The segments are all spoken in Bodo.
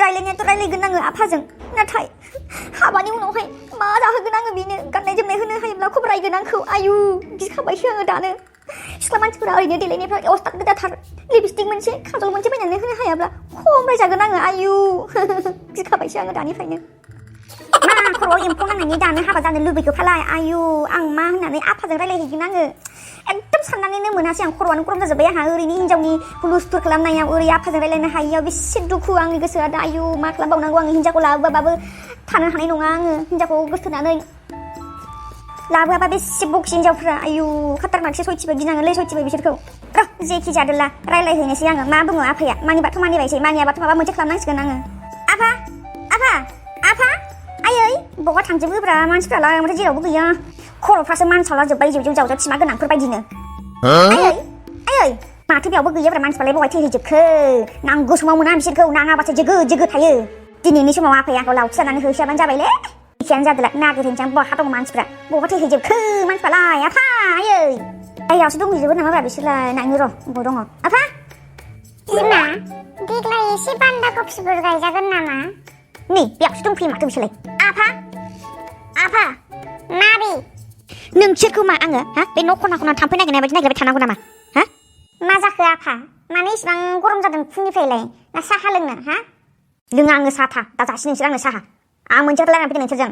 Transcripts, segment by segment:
रायलायनायाथ' रायलायगोन आङो आफाजों नाथाय हाबानि उनावहाय मा जाहोगोन आङो बेनो गाननाय जोमनाय होनो हायोब्ला खबरायगोन आंखौ आयु गिखाबायसो आङो दानो सिख्ला मानसिफोरा ओरैनो देलायनायफ्रा अस्थाद गोदाथार लिपस्टिक मोनसे खाजल मोनसे बायनानै होनो हायाब्ला खमरायजागोन आङो आयु गिखाबायसो आङो दानिफ्रायनो मा खर'आव एम्फौ नांनायनि दानो हाबा जानो लुबैखो फालाय आयु आं मा होननानै आफाजों रायलायहैगोन आङो एकदम साननानैनो मोनासै आं खर'आनो गरम जाजोब्बाय आंहा ओरैनो हिन्जावनि हुलुस्थुर खालामनायाव ओरै आफाजों रायलायनो हायियाव बेसे दुखु आंनि गोसोआ दा आयु मा खालामबावनांगौ आङो हिन्जावखौ लाबोआबाबो थानो हानाय नङा आङो हिन्जावखौ गोसोथोनानै लाबोआबा बेसे बखि हिन्जावफ्रा आयु खाटारनाकसो सयथिबो गिनाङोलै सयथिबो बिसोरखौ र' जेखि जादोला रायलायहैनोसै आङो मा बुङो आफाया मानिबाथ' मानिबायसै मानियाबाथ' माबा मोनसे खालामनांसिगोन आङो आफा आफा आफा आयै बहा थांजोबोब्रा मानसिफ्रालाय ओमफ्राय जेरावबो गैया खर'फ्रासो मानसावला जोब्बाय जिउ जावजा थिमा गोनांफोर बायदिनो आयै आयै माथो बेयावबो गैयाब्रा मानसिफ्रालाय बहाय थैहैजोबखो नांगौ समाव मोना बिसोरखौ नाङाबासो जोगो जोगो थायो दिनैनि समाव आफाया आंखौ लावथि लानानै होसोआबानो जाबायलै एखेयानो जादोला नागिरहैनोसै आं बहा दङ मानसिफ्रा बहा थैहैजोबखो मानसिफ्रालाय आफा आयै आइयावसो दंहैजोबो नामाब्रा बिसोरलाय नायनो र' बबाव दङ आफा बिमा देग्लाय एसे बान्दा कफिफोर गायजागोन नामा नै बेयावसो दंफैयो माथो बिसोरलाय आफा आफा माबे नोंसोरखौ मा आङो हा बे न' खना खना थाम्फै नागिरनाय बायदि नागिरबाय थानांगौ नामा हा मा जाखो आफा मानो इसेबां गरम जादों फुंनिफ्रायलाय ना साहा लोंनो हा लोङा आङो साहा दा जासि नोंसोर आंनो साहा आं मोनसे खोथा रायलायनो फैदों नोंसोरजों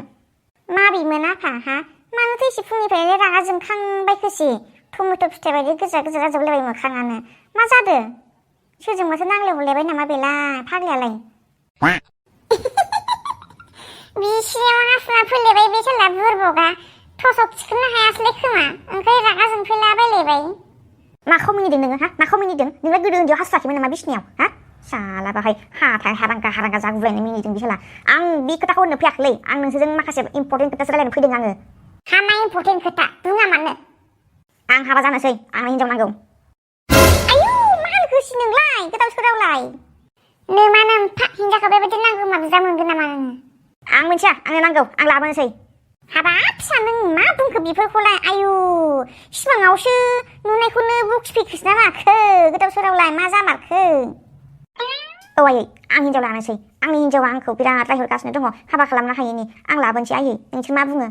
माबेमोन आफा हा मानोथो एसे फुंनिफ्रायनो रागा जोंखांबायखोसि टमेट' फिथाइ बायदि गोजा गोजा जाजोबलायबाय मोखाङानो मा जादों सोरजोंबासो नांलायहरलायबाय नामा बेलाय फाग्लायालाय बिसिनियाव हासुना फैलायबाय बे सोला बुरबगा थसक थिखोनो हायासैलाय खोमा ओंखाय रागा जोंफैलाबायलायबाय माखौ मिनिदों नोङो हा माखौ मिनिदों नोंलाय गोदो उन्दैयाव हासुवाखैमोन नामा बिसिनियाव हा साला बाहाय हारांगा हारांगा जागुलायनो मिनिदों बिसोला आं बे खोथाखौ होननो फैयाखैलै आं नोंसोरजों माखासे इम्पर्टेन्ट खोथासो रायलायनो फैदों आङो हा मा इम्पर्टेन्ट खोथा बुङा मानो आं हाबा जानोसै आंनो हिनजाव नांगौ आयु मा होनखोसि नोंलाय गोदाव सोरावलाय नो मा नोमफा हिनजावखौ बेबायदि नांगौ मा बुरजा मोनगोन नामा नोङो आं मिथिया आंनो नांगौ आं लाबोनोसै हाबाब फिसा नों मा बुंखो बेफोरखौलाय आयु सिमाङावसो नुनायखौनो बखिफैखोसो ना माखो गोदाव सोरावलाय मा जामारखो औ आयै आं हिनजाव लानोसै आंनि हिनजावा आंखौ बिराद रायहरगासिनो दङ हाबा खालामनो हायैनि आं लाबोनोसै आयै नोंसोर मा बुङो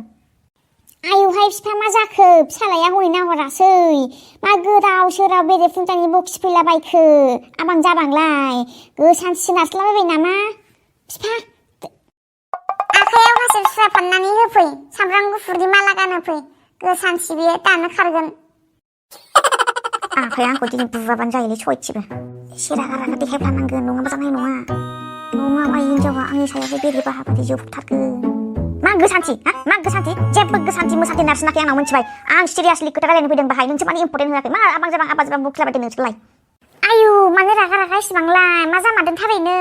आयुहाय बिफा मा जाखो फिसालाया हनै नाहरासै मा गोदाव सोराव बेरे फुंजानि बखिफैलाबायखो आबां जाबांलाय गोसानथि नारस्लाबायबाय नामा बिफा आखायाव हासिब सुरा फाननानै होफै सामब्राम गुफुरनि माला गानहोफै गोसानथि बियो दानो खारगोन आफाया आंखौ दिनै बुवाबानो जायोलै सयथिबो एसे रागा रागा देखायफ्लानांगोन नङाबा जानाय नङा नङाबा हिनजावा आंनि सायावहाय बेरे बाहाबादि जोबथारगोन मा गोसानथि हा मा गोसानथि जेबो गोसानथि मोसानथि नारसिनाखै आंनाव मिथिबाय आं सिरियासलि खोथा रायलायनो फैदों बाहाय नोंसोर माने इम्पर्टेन्ट होआखै मा आबां जाबां आबा जाबां बुखिलाबायदों नोंसोरलाय आयु मानो रागा रागा इसिबांलाय मा जामारदों थारैनो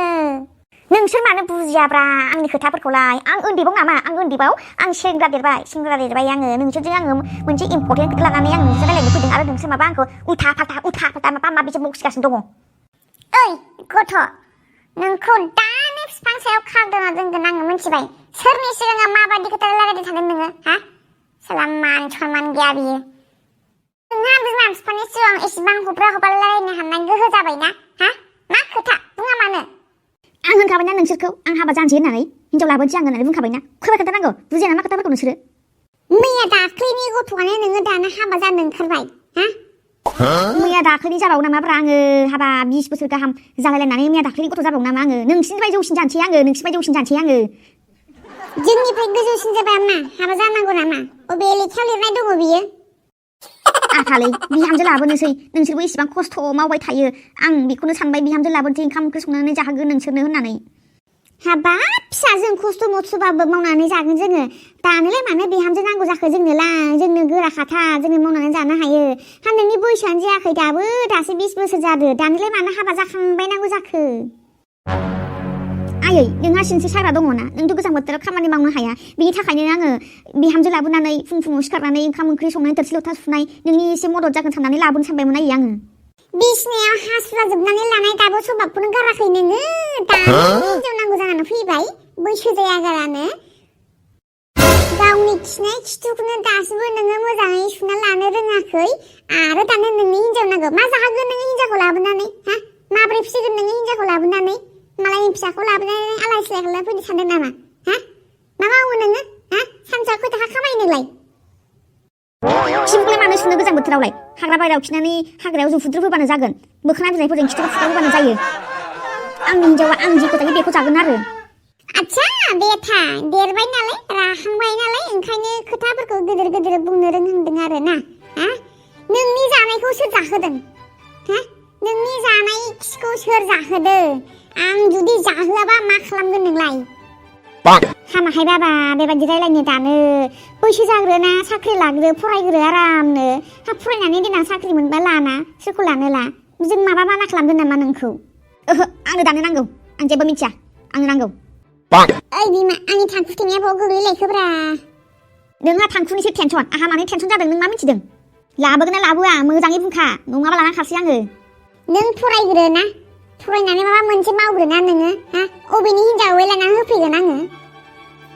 नोंसोर मानो बुजियाब्रा आंनि खोथाफोरखौलाय आं उन्दैबाव नामा आं उन्दैबाव आं सेंग्रा देरबाय आङो नोंसोरजों आङो मोनसे इम्पर्टेन्ट खोथा लानानै आं नोंसोर रायलायनो फैदों आरो नोंसोर माबा आंखौ उल्था फाल्था माबा माबिसो बखिगासिनो दङ ओइ गथ' नोंखौ दानो बिफां सायाव खारदोना दोनगोन आङो मिथिबाय सोरनि सिगाङाव माबायदि खोथा रायलायबाय थादों नोङो हा साला मान सनमान गैया बियो नोंहा बिमा बिफानि सिगाङाव एसेबां हब्रा रायलायनो हानाय गोहो जाबायना हा मा खोथा बुङा मानो आं होनखाबायना नोंसोरखौ आं हाबा जानोसै होननानै हिनजाव लाबोनोसै आं होननानै बुंखाबायना खैबार खोन्थानांगौ बुजिया नामा खोथाफोरखौ नोंसोरो मैया दाख्लैनि गथ'आनो नोङो दानो हाबा जानो ओंखारबाय हा मैया दाख्लैनि जाबावो नामाब्रा आङो हाबा 20 बोसोर गाहाम जालायलायनानै मैया दाख्लैनि गथ' जाबावो नामा आङो नोंसिनिफ्राय जौसिन जानोसै आङो नोंसिनिफ्राय जौसिन जानोसै आङो जोंनिफ्राय गोजौसिन जाबाय मा हाबा जानांगौ नामा अबे लेखायाव लिरनाय दङ बियो आफालै बिहामजो लाबोनोसै नोंसोरबो इसेबां खस्थ' मावबाय थायो आं बेखौनो सानबाय बिहामजो लाबोनोसै ओंखाम ओंख्रि संनानै जाहोगोन नोंसोरनो होननानै हाबाब फिसाजों खस्थ' मस्थ'बाबो मावनानै जागोन जोङो दानोलाय मानो बिहामजो नांगौ जाखो जोंनो गोराखाथा जोङो मावनानै जानो हायो हा नोंनि बैसोआनो जायाखै दासो 20 बोसोर जादो दानोलाय मानो हाबा जाखांबाय नांगौ जाखो आयै नोंहा सिनस्रि साग्रा दङना नोंथ' गोजां बोथोराव खामानि मावनो हाया बिनि थाखायनो आङो बिहामजो लाबोनानै फुङाव सिखारनानै ओंखाम ओंख्रि संनानै थोरसि लथा सुनाय नोंनि एसे मदद जागोन साननानै लाबोनो सानबायमोन आयै आङो बिसिनायाव हासुरा जोबनानै लानाय दाबो सबाबखौनो गाराखै नोङो दानो हिनजाव नांगौ जानानै फैबाय बैसो जायागारानो गावनि खिनाय खिथुखौनो दासिमबो नोङो मोजाङै सुना लानो रोङाखै आरो दानो नोंनि हिनजाव नांगौ मा जाहोगोन नोङो हिनजावखौ लाबोनानै हा माब्रै फिसिगोन नोङो हिनजावखौ लाबोनानै मालायनि फिसाखौ लाबोनानै आलाय सिलाय खालामना फैनो सानदों नामा हा मा मावो नोङो हा सानसेयाव खै थाखा खामायो नोंलाय खिबुखौलाय मानो सुनो गोजां बोथोरावलाय हाग्रा बायरायाव खिनानै हाग्रायाव जुफुद्रुब होबानो जागोन मोखोना बिलाइफोरजों खिथुखौ फुगार होबानो जायो आंनि हिन्जावा आं जेखौ जायो बेखौ जागोन आरो आच्छा बेथा देरबाय नालाय राहांबाय नालाय ओंखायनो खोथाफोरखौ गिदिर गिदिर बुंनो रोंहांदों आरो ना हा नोंनि जानायखौ सोर जाहोदों हा नोंनि जानाय खिखौ सोर जाहोदों आं जुदि जाहोआबा मा खालामगोन नोंलाय हामाहाय बाबा बेबायदि रायलायनो दानो बैसो जाग्रोना साख्रि लाग्रो फरायग्रो आरामनो हा फरायनानै देनां साख्रि मोनबा लाना सोरखौ लानो ला जों माबा माना खालामगोन नामा नोंखौ ओहो आंनो दानो नांगौ आं जेबो मिथिया आंनो नांगौ ओइ बिमा आंनि थांखु थैनाया बाव गोग्लैलायखोब्रा नोंहा थांखुनिसो टेनसन आंहा मानो टेनसन जादों नों मा मिथिदों लाबोगोन ना लाबोआ मोजाङै बुंखा नङाबा लाना खारसै आङो नों फरायग्रो ना फरायनानै माबा मोनसे मावग्रोना नोङो हा अबेनि हिनजावै लाना होफैगोन आङो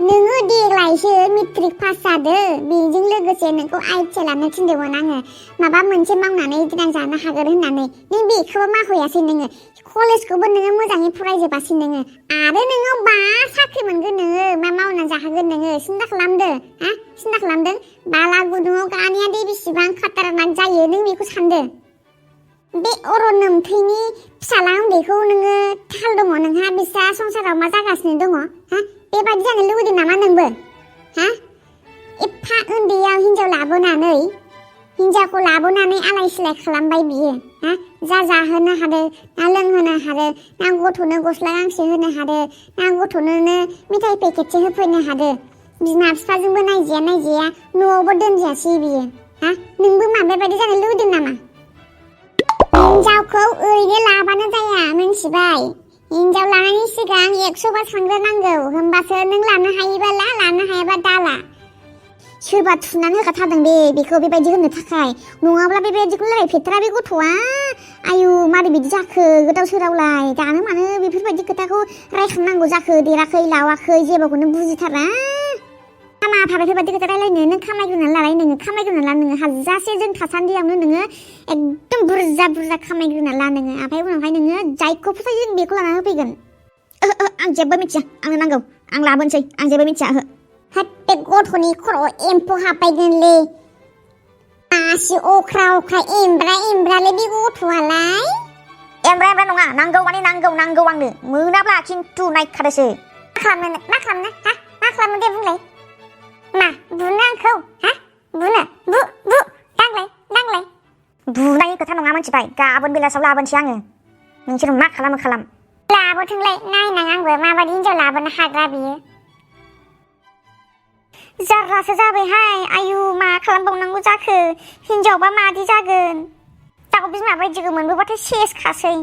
नोङो देग्लायसो मेट्रिक पास जादो बेजों लोगोसे नोंखौ आइटिआइ लानो थिनदोंमोन आङो माबा मोनसे मावनानै देनां जानो हागोन होननानै नों बेखौबो मावहैयासै नोङो कलेजखौबो नोङो मोजाङै फरायजोबासै नोङो आरो नोङो मा साख्रि मोनगोन नोङो मा मावना जाहोगोन नोङो सिन्था खालामदो हा सिन्था खालामदों बाला गुदुङाव गानिया दे बेसेबां खाटारनाक जायो नों बेखौ सानदो बे अरन नोमथैनि फिसाला उन्दैखौ नोङो थाल दङ नोंहा बिसा संसाराव मा जागासिनो दङ हा बेबायदि जानो लुबैदों नामा नोंबो हा एफा उन्दैयाव हिनजावखौ लाबोनानै आलाय सिलाय खालामबाय बियो हा जा जाहोनो हादों ना लोंहोनो हादों ना गथ'नो गस्ला गांसे होनो हादों ना गथ'नोनो मेथाइ पेकेटसे होफैनो हादों बिमा बिफाजोंबो नायजाया न'आवबो दोनजायासै बियो हा नोंबो मा बेबायदि जानो लुबैदों नामा हिनजावखौ ओरैनो लाबानो जाया मिन्थिबाय हिनजाव लानायनि सिगां 100 बार सानग्रोनांगौ होमबासो नों लानो हायोबा लानो हायाबा दाला सोरबा थुनानै होखाथारदों बेखौ बेबायदि होनो थाखाय नङाब्ला बेबायदिखौ रायफेरथारा बे गथ'आ आयु मारै बिदि जाखो गोदाव सोरावलाय दानो मानो बेफोरबायदि खोथाखौ रायखांनांगौ जाखो देराखै लावाखै जेबोखौनो बुजिथारा हामा भाबे बेबायदि खोथा रायलायनो नों खामायग्रोनानै लालाय नोङो हाजासे जों थासान्दियावनो नोङो एकदम बुरजा खामायग्रोना ला नोङो ओमफ्राय उनावहाय नोङो जायखौ फसायो जों बेखौ लाना होफैगोन आं जेबो मिथिया आंनो नांगौ आं लाबोनोसै आं जेबो मिथिया हाथ बे गथ'नि खर'आव एम्फौ हाबबायगोनलै मासि अख्रा एमब्रालै बे गथ'आलाय एमब्रा नङा नांगौ माने नांगौ आंनो मोनाब्ला खिन्थु नायखादोसो मा खालामनो दे बुंलाय मा बुनो आंखौ हा बुनो बु दांलाय बुनायनि खोथा नङा मिथिबाय गाबोन बेलासियाव लाबोनोसै आङो नोंसोर मा खालाम लाबोथोंलाय नायनां आंबो माबायदि हिनजाव लाबोनो हाग्रा बियो जारलासो जाबायहाय आयु मा खालामबावनांगौ जाखो हिनजावबा मादि जागोन दाउ बिमा बायदिखौ मोनबोबाथाय सेस खासै